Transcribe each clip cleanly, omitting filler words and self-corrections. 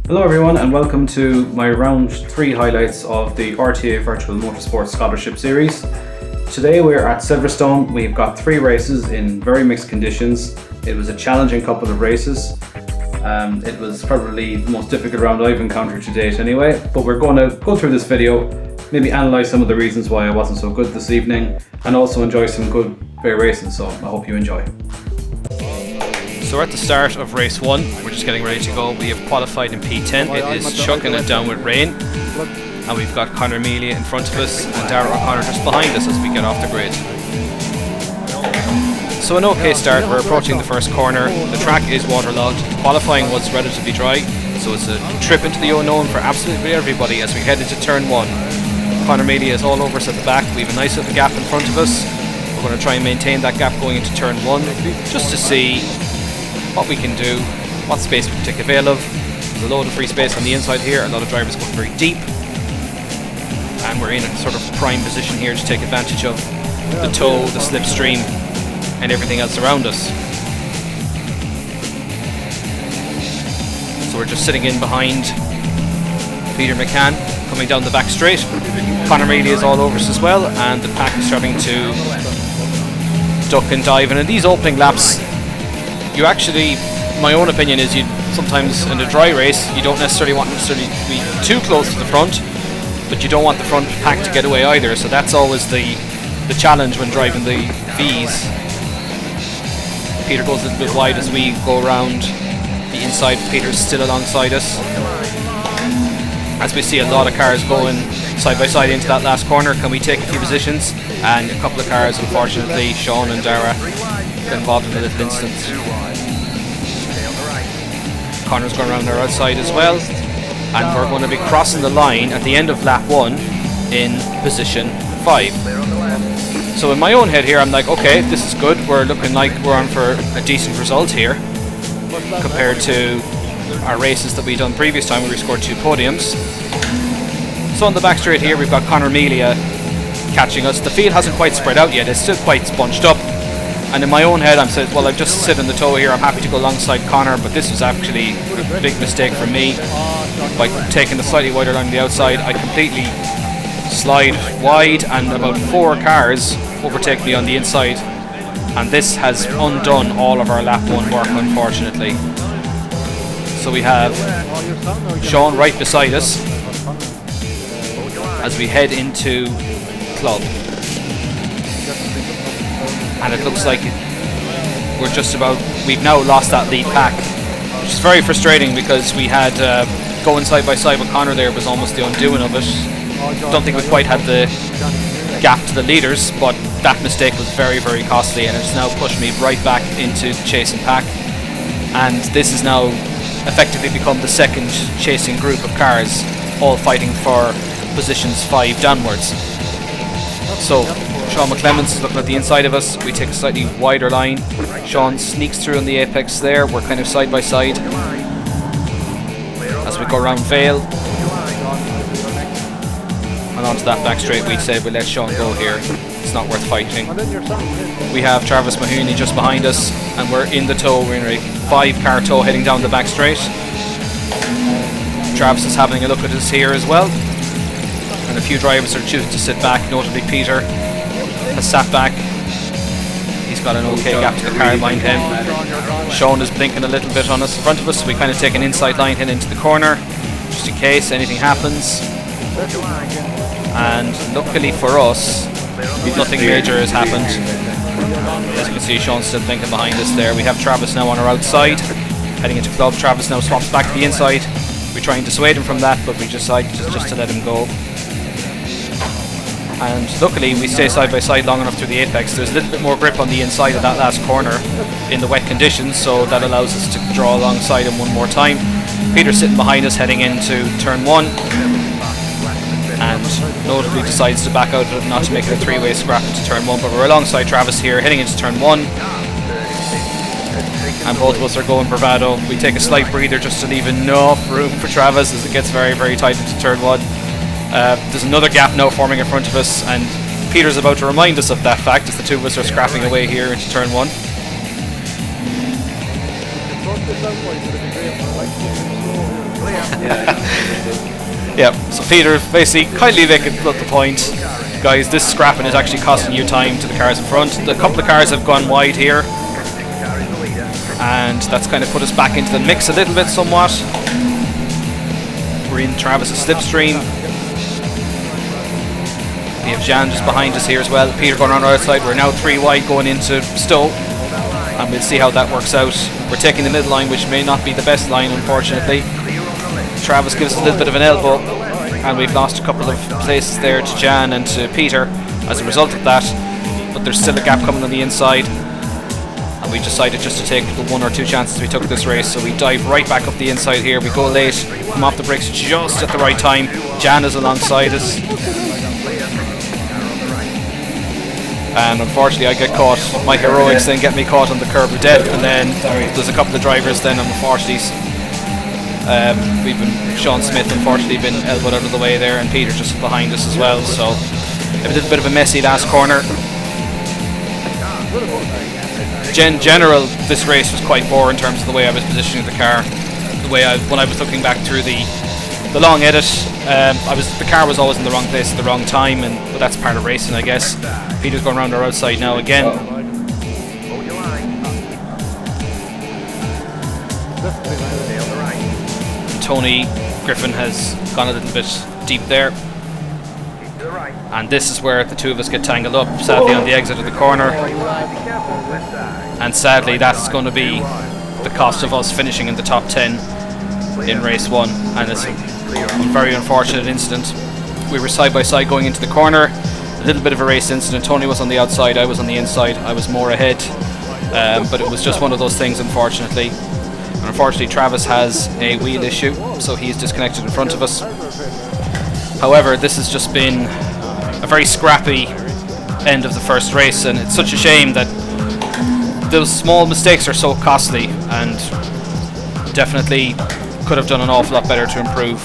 Hello everyone and welcome to my round 3 highlights of the RTA Virtual Motorsport Scholarship series. Today we're at Silverstone. We've got 3 races in very mixed conditions. It was a challenging couple of races. It was probably the most difficult round I've encountered to date anyway, but we're going to go through this video, maybe analyse some of the reasons why I wasn't so good this evening, and also enjoy some good fair racing, so I hope you enjoy. So we're at the start of race 1, we're just getting ready to go. We have qualified in P10, it is chucking it down with rain, and we've got Conor Amelia in front of us and Darragh O'Connor just behind us as we get off the grid. So an okay start, we're approaching the first corner, the track is waterlogged, qualifying was relatively dry, so it's a trip into the unknown for absolutely everybody as we head into turn 1. Conor Amelia is all over us at the back, we have a nice little gap in front of us, we're going to try and maintain that gap going into turn 1, just to see what we can do, what space we can take avail of. There's a load of free space on the inside here, a lot of drivers going very deep, and we're in a sort of prime position here to take advantage of the tow, the slipstream and everything else around us. So we're just sitting in behind Peter McCann coming down the back straight. Conor Amelia is all over us as well, and the pack is starting to duck and dive, and in these opening laps you actually, my own opinion is, you sometimes in a dry race you don't necessarily want to be too close to the front, but you don't want the front pack to get away either, so that's always the challenge when driving the V's. Peter goes a little bit wide as we go around the inside. Peter's still alongside us as we see a lot of cars going side by side into that last corner. Can we take a few positions? And a couple of cars, unfortunately, Sean and Darragh got involved in a little incident. Connor's going around our outside as well, and we're going to be crossing the line at the end of lap 1 in position 5. So in my own head here I'm like, okay, this is good, we're looking like we're on for a decent result here compared to our races that we've done previous time where we scored 2 podiums. So on the back straight here we've got Conor Amelia catching us. The field hasn't quite spread out yet, it's still quite bunched up, and in my own head I'm saying, well, I've just sit in the tow here, I'm happy to go alongside Conor, but this was actually a big mistake for me. By taking the slightly wider line on the outside, I completely slide wide and about 4 cars overtake me on the inside, and this has undone all of our lap 1 work, unfortunately. So we have Sean right beside us as we head into club, and it looks like we've now lost that lead pack, which is very frustrating because we had going side by side with Conor there was almost the undoing of it. Don't think we quite had the gap to the leaders, but that mistake was very, very costly, and it's now pushed me right back into the chasing pack, and this has now effectively become the second chasing group of cars, all fighting for positions 5 downwards. So Sean McClemens is looking at the inside of us, we take a slightly wider line, Sean sneaks through on the apex there, we're kind of side by side as we go around Vale and onto that back straight. We'd say we'll let Sean go here, it's not worth fighting. We have Travis Mahoney just behind us, and we're in the tow, we're in a 5-car tow heading down the back straight. Travis is having a look at us here as well, and a few drivers are choosing to sit back, notably Peter has sat back. He's got an okay gap to the car behind him. Sean is blinking a little bit on us in front of us, so we kind of take an inside line head into the corner just in case anything happens. And luckily for us, nothing major has happened. As you can see, Sean's still blinking behind us there. We have Travis now on our outside heading into club. Travis now swaps back to the inside. We try and dissuade him from that, but we decide just to let him go. And luckily we stay side by side long enough through the apex. There's a little bit more grip on the inside of that last corner in the wet conditions, so that allows us to draw alongside him one more time. Peter's sitting behind us heading into turn 1, and notably decides to back out of it, not to make it a 3-way scrap into turn 1, but we're alongside Travis here heading into turn 1, and both of us are going bravado. We take a slight breather just to leave enough room for Travis as it gets very, very tight into turn 1. There's another gap now forming in front of us, and Peter's about to remind us of that fact as the two of us are scrapping away here into turn 1. Yeah, so Peter basically kindly making the point, guys, this scrapping is actually costing you time to the cars in front. The couple of cars have gone wide here, and that's kind of put us back into the mix a little bit somewhat. We're in Travis's slipstream. We have Jan just behind us here as well. Peter going on our outside. We're now 3 wide going into Stowe, and we'll see how that works out. We're taking the middle line, which may not be the best line, unfortunately. Travis gives us a little bit of an elbow, and we've lost a couple of places there to Jan and to Peter as a result of that, but there's still a gap coming on the inside, and we decided just to take the 1 or 2 chances we took this race. So we dive right back up the inside here. We go late, come off the brakes just at the right time. Jan is alongside us, and unfortunately I get caught. My heroics then get me caught on the curb of death, and then there's a couple of drivers then unfortunately. Sean Smith unfortunately been elbowed out of the way there, and Peter just behind us as well, so a little bit of a messy last corner. In general, this race was quite poor in terms of the way I was positioning the car. When I was looking back through the long edit, the car was always in the wrong place at the wrong time, but that's part of racing, I guess. Peter's going around our outside now again. Tony Griffin has gone a little bit deep there, and this is where the two of us get tangled up, sadly, on the exit of the corner, and sadly that's going to be the cost of us finishing in the top 10 in race 1, and it's a very unfortunate incident. We were side by side going into the corner, a little bit of a race incident. Tony was on the outside, I was on the inside, I was more ahead, but it was just one of those things, unfortunately. Unfortunately, Travis has a wheel issue, so he's disconnected in front of us. However, this has just been a very scrappy end of the first race, and it's such a shame that those small mistakes are so costly, and definitely could have done an awful lot better to improve.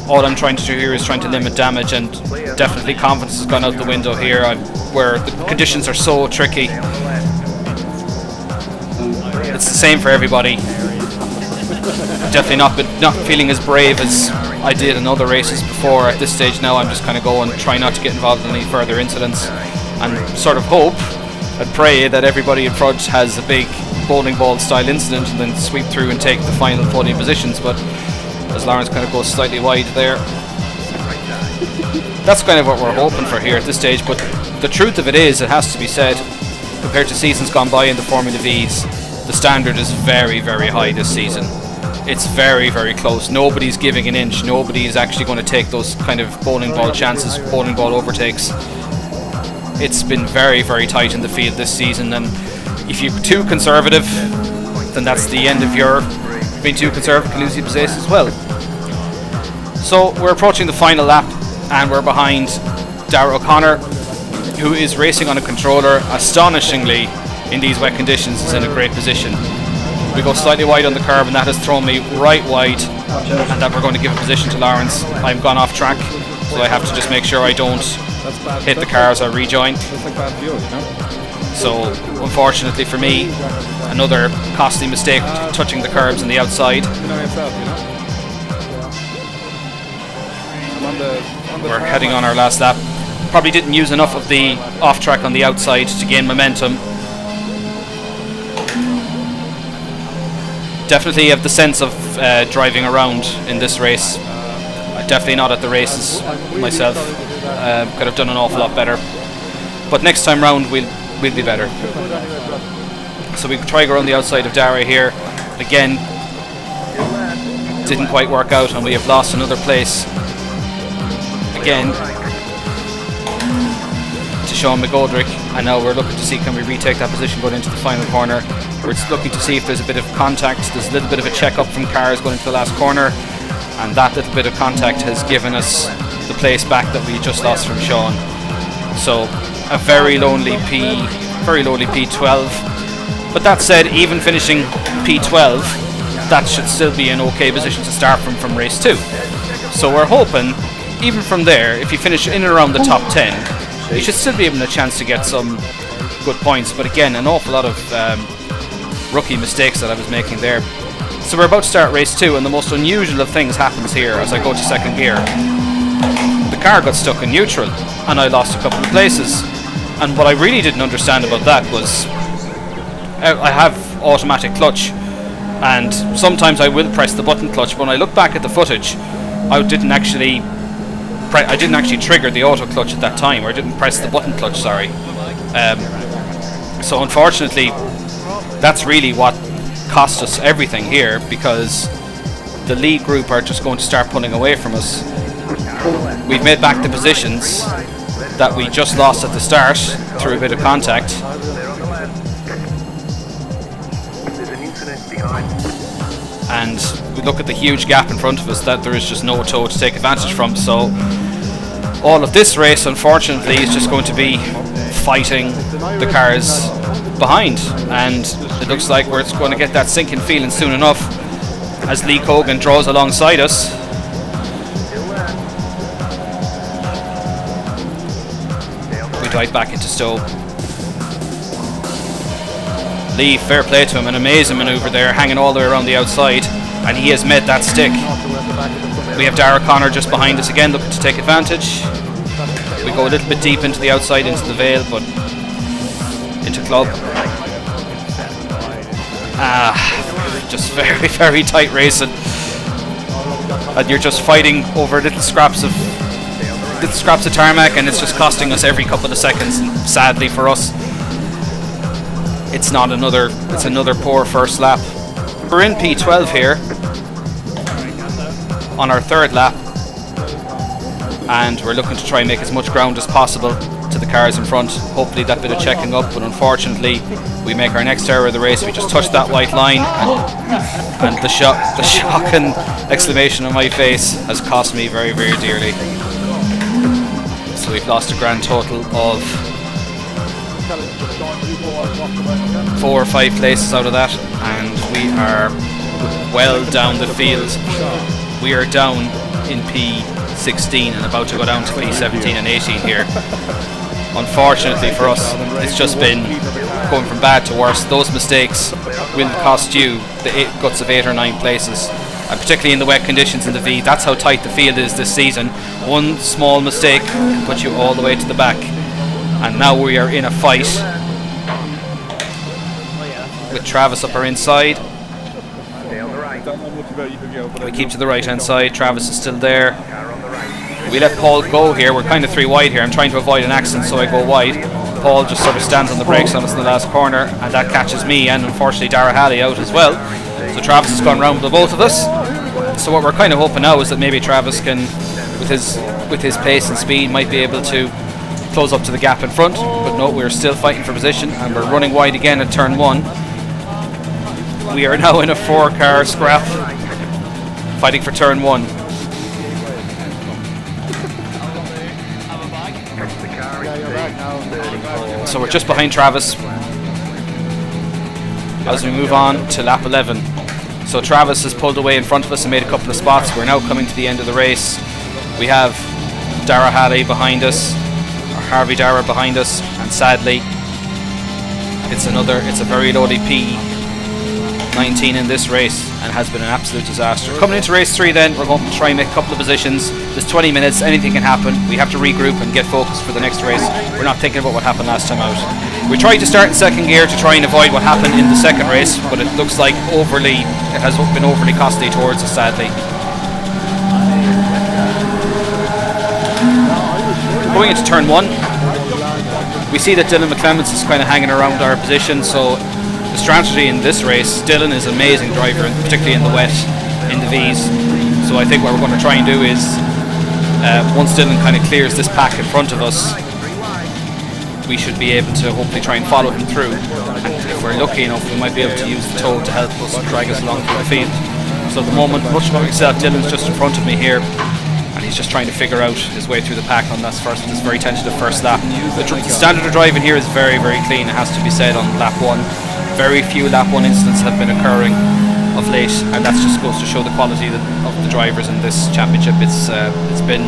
All I'm trying to do here is trying to limit damage, and definitely confidence has gone out the window here, where the conditions are so tricky. It's the same for everybody. Definitely not feeling as brave as I did in other races before. At this stage now, I'm just kind of going, try not to get involved in any further incidents, and sort of hope and pray that everybody in front has a big bowling ball style incident and then sweep through and take the final podium positions. But as Lawrence kind of goes slightly wide there, that's kind of what we're hoping for here at this stage. But the truth of it is, it has to be said, compared to seasons gone by in the Formula V's, the standard is very, very high this season. It's very, very close. Nobody's giving an inch. Nobody's actually going to take those kind of bowling ball chances, bowling ball overtakes. It's been very, very tight in the field this season, and if you're too conservative, then that's the end of your being too conservative, can lose your place as well. So we're approaching the final lap, and we're behind Darragh O'Connor, who is racing on a controller. Astonishingly, in these wet conditions, is in a great position. We go slightly wide on the curb, and that has thrown me right wide, and that we're going to give a position to Lawrence. I've gone off track, so I have to just make sure I don't hit the car as I rejoin. So unfortunately for me, another costly mistake touching the curbs on the outside. We're heading on our last lap. Probably didn't use enough of the off track on the outside to gain momentum. Definitely have the sense of driving around in this race. Definitely not at the races myself. Could have done an awful lot better. But next time round we'll be better. So we try to go around the outside of Darragh here. Again, didn't quite work out, and we have lost another place. Again, to Sean McGoldrick, and now we're looking to see can we retake that position going into the final corner. We're looking to see if there's a bit of contact. There's a little bit of a check-up from cars going into the last corner, and that little bit of contact has given us the place back that we just lost from Sean. So a very lonely P12. But that said, even finishing P12, that should still be an okay position to start from race 2. So we're hoping, even from there, if you finish in and around the top 10, you should still be able to a chance to get some good points. But again, an awful lot of rookie mistakes that I was making there. So we're about to start race 2, and the most unusual of things happens here as I go to second gear. The car got stuck in neutral, and I lost a couple of places. And what I really didn't understand about that was I have automatic clutch, and sometimes I will press the button clutch, but when I look back at the footage, I didn't actually trigger the auto clutch at that time, or I didn't press the button clutch, sorry. So unfortunately, that's really what cost us everything here, because the lead group are just going to start pulling away from us. We've made back the positions that we just lost at the start through a bit of contact. And we look at the huge gap in front of us that there is just no toe to take advantage from. So all of this race, unfortunately, is just going to be fighting the cars behind, and it looks like we're going to get that sinking feeling soon enough as Lee Cogan draws alongside us. We dive back into Stowe. Lee, fair play to him, an amazing manoeuvre there, hanging all the way around the outside, and he has met that stick. We have Dara Connor just behind us again, looking to take advantage. We go a little bit deep into the outside, into the Vale, but into Club. Just very, very tight racing, and you're just fighting over little scraps of tarmac, and it's just costing us every couple of seconds. And sadly for us, it's another poor first lap. We're in P12 here on our third lap, and we're looking to try and make as much ground as possible to the cars in front. Hopefully that bit of checking up, but unfortunately we make our next error of the race. We just touched that white line, and the shock and exclamation on my face has cost me very, very dearly. So we've lost a grand total of 4 or 5 places out of that, and we are well down the field. We are down in P16 and about to go down to P17 and 18 here. Unfortunately for us, it's just been going from bad to worse. Those mistakes will cost you the guts of 8 or 9 places, and particularly in the wet conditions in the V. That's how tight the field is this season. One small mistake can put you all the way to the back, and now we are in a fight with Travis up our inside. We keep to the right hand side. Travis is still there. We let Paul go here. We're kind of 3 wide here. I'm trying to avoid an accident, so I go wide. Paul just sort of stands on the brakes on us in the last corner, and that catches me and unfortunately Dara Halley out as well. So Travis has gone round with both of us. So what we're kind of hoping now is that maybe Travis can, with his pace and speed, might be able to close up to the gap in front. But no, we're still fighting for position, and we're running wide again at turn 1. We are now in a 4-car scrap, fighting for turn 1. So we're just behind Travis as we move on to lap 11. So Travis has pulled away in front of us and made a couple of spots. We're now coming to the end of the race. We have Dara Halley behind us, or Harvey Dara behind us, and sadly it's a very lowly P19 in this race, and has been an absolute disaster. Coming into race 3 then, we're going to try and make a couple of positions. There's 20 minutes, anything can happen. We have to regroup and get focused for the next race. We're not thinking about what happened last time out. We tried to start in second gear to try and avoid what happened in the second race, but it looks like it has been overly costly towards us, sadly. Going into turn 1, we see that Dylan McClements is kind of hanging around our position, so the strategy in this race, Dylan is an amazing driver, particularly in the wet, in the V's. So I think what we're going to try and do is, once Dylan kind of clears this pack in front of us, we should be able to hopefully try and follow him through. And if we're lucky enough, we might be able to use the toe to help us drag us along through the field. So at the moment, much like myself, Dylan's just in front of me here, and he's just trying to figure out his way through the pack on this very tentative first lap. The standard of driving here is very, very clean, it has to be said, on lap 1. Very few lap 1 incidents have been occurring of late, and that just goes to show the quality of the drivers in this championship. It's been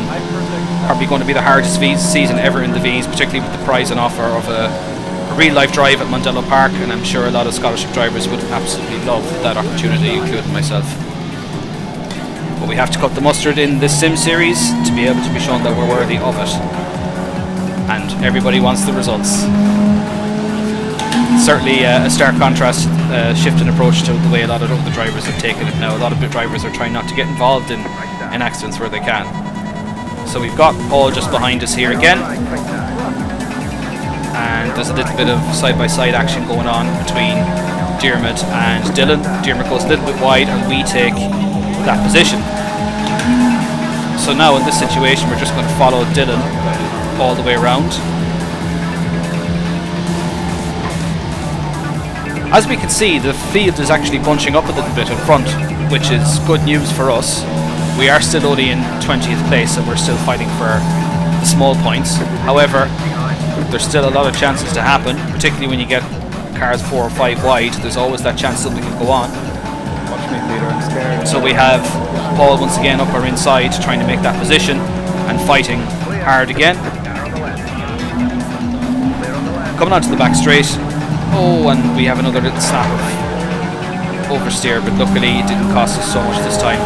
probably going to be the hardest season ever in the V's, particularly with the prize and offer of a real life drive at Mondello Park, and I'm sure a lot of scholarship drivers would absolutely love that opportunity, including myself. But we have to cut the mustard in this sim series to be able to be shown that we're worthy of it, and everybody wants the results. Certainly a stark contrast, shift in approach to the way a lot of the drivers have taken it now. A lot of the drivers are trying not to get involved in accidents where they can. So we've got Paul just behind us here again, and there's a little bit of side-by-side action going on between Diarmuid and Dylan. Diarmuid goes a little bit wide and we take that position. So now in this situation we're just going to follow Dylan all the way around. As we can see, the field is actually bunching up a little bit in front, which is good news for us. We are still only in 20th place and we're still fighting for the small points. However, there's still a lot of chances to happen, particularly when you get cars 4 or 5 wide. There's always that chance something can go on. So we have Paul once again up our inside trying to make that position and fighting hard again. Coming onto the back straight. Oh, and we have another little snap of oversteer, but luckily it didn't cost us so much this time.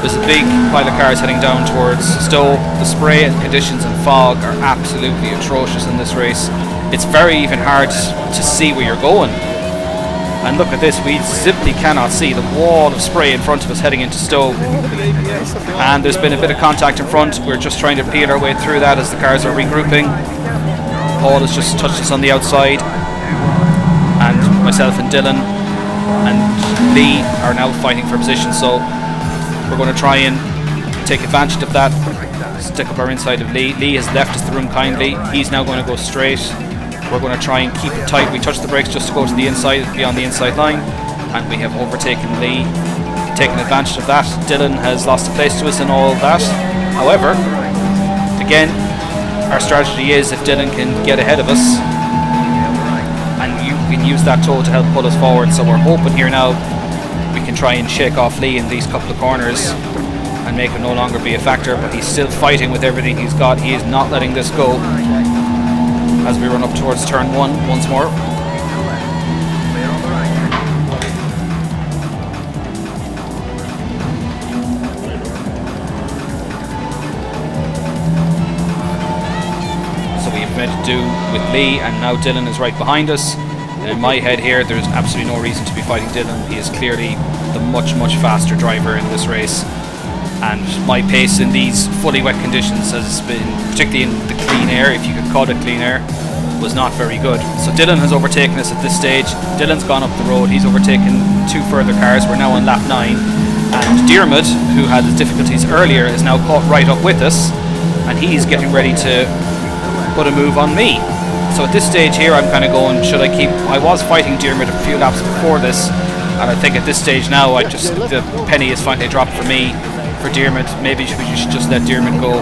There's a big pile of cars heading down towards Stowe. The spray and conditions and fog are absolutely atrocious in this race. It's very even hard to see where you're going. And look at this, we simply cannot see the wall of spray in front of us heading into Stowe. And there's been a bit of contact in front. We're just trying to peel our way through that as the cars are regrouping. Paul has just touched us on the outside, and myself and Dylan and Lee are now fighting for position. So we're going to try and take advantage of that, stick up our inside of Lee. Lee has left us the room kindly. He's now going to go straight. We're going to try and keep it tight. We touch the brakes just to go to the inside, beyond the inside line, and we have overtaken Lee, taking advantage of that. Dylan has lost a place to us and all that. However, again, our strategy is if Dylan can get ahead of us, and you can use that tow to help pull us forward. So we're hoping here now we can try and shake off Lee in these couple of corners and make him no longer be a factor, but he's still fighting with everything he's got. He is not letting this go as we run up towards turn 1 once more. So we have made to do with Lee, and now Dylan is right behind us. And in my head here, there's absolutely no reason to be fighting Dylan. He is clearly the much faster driver in this race. And my pace in these fully wet conditions has been, particularly in the clean air, if you could call it clean air, was not very good. So Dylan has overtaken us at this stage. Dylan's gone up the road. He's overtaken 2 further cars. We're now on lap 9. And Diarmuid, who had his difficulties earlier, is now caught right up with us. And he's getting ready to put a move on me. So at this stage here, I'm kind of going, should I keep... I was fighting Diarmuid a few laps before this. And I think at this stage now, the penny is finally dropped for me. For Diarmuid, maybe we should just let Diarmuid go.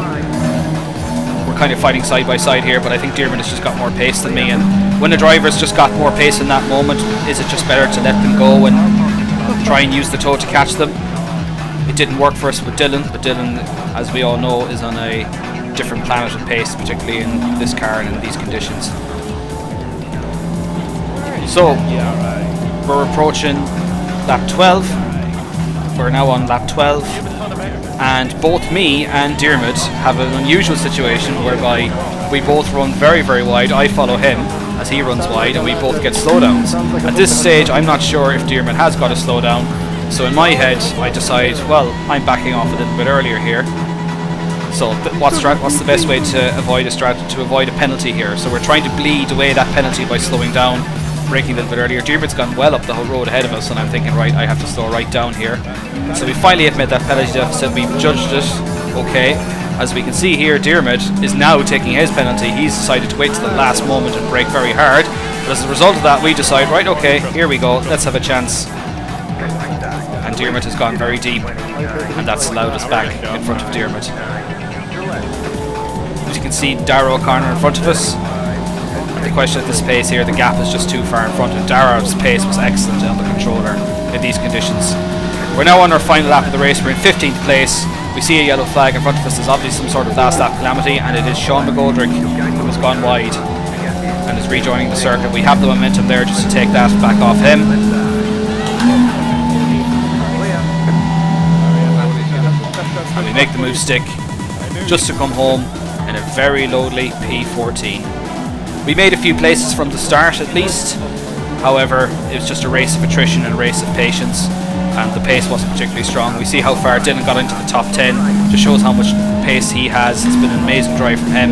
We're kind of fighting side by side here, but I think Diarmuid has just got more pace than me, and when a driver's just got more pace in that moment, is it just better to let them go and try and use the tow to catch them? It didn't work for us with Dylan, but Dylan, as we all know, is on a different planet of pace, particularly in this car and in these conditions. So we're approaching lap 12. We're now on lap 12. And both me and Diarmuid have an unusual situation whereby we both run very wide. I follow him as he runs wide, and we both get slowdowns. At this stage, I'm not sure if Diarmuid has got a slowdown, so in my head I decide, well, I'm backing off a little bit earlier here. So what's the best way to avoid a penalty here? So we're trying to bleed away that penalty by slowing down, braking a little bit earlier. Diarmuid's gone well up the whole road ahead of us, and I'm thinking, right, I have to slow right down here. So we finally have made that penalty deficit. We've judged it okay. As we can see here, Diarmuid is now taking his penalty. He's decided to wait till the last moment and brake very hard. But as a result of that, we decide, right, okay, here we go, let's have a chance. And Diarmuid has gone very deep, and that's allowed us back in front of Diarmuid. As you can see, Darragh O'Connor in front of us. And the question at this pace here, the gap is just too far in front, and Darragh's pace was excellent on the controller in these conditions. We're now on our final lap of the race. We're in 15th place. We see a yellow flag in front of us. There's obviously some sort of last lap calamity, and it is Sean McGoldrick who has gone wide. and is rejoining the circuit. We have the momentum there just to take that back off him. And we make the move stick just to come home in a very lowly P14. We made a few places from the start at least. However, it was just a race of attrition and a race of patience, and the pace wasn't particularly strong. We see how far Dylan got into the top 10, just shows how much pace he has. It's been an amazing drive from him.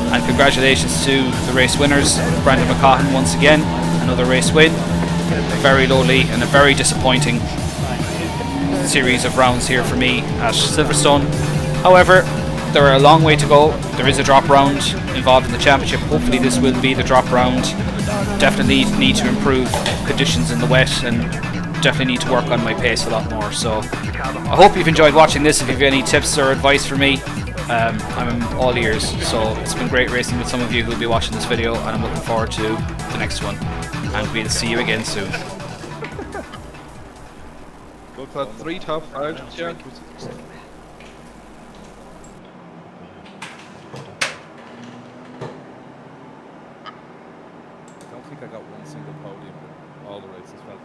And congratulations to the race winners. Brandon McCaughan once again, another race win. A very lowly and a very disappointing series of rounds here for me at Silverstone. However, there are a long way to go. There is a drop round involved in the championship. Hopefully this will be the drop round. Definitely need to improve conditions in the wet, and definitely need to work on my pace a lot more. So I hope you've enjoyed watching this. If you have any tips or advice for me, I'm all ears. So it's been great racing with some of you who will be watching this video, and I'm looking forward to the next one, and we'll see you again soon. Look at 3 top 5. Yeah. I don't think I got one single podium in all the races. Felt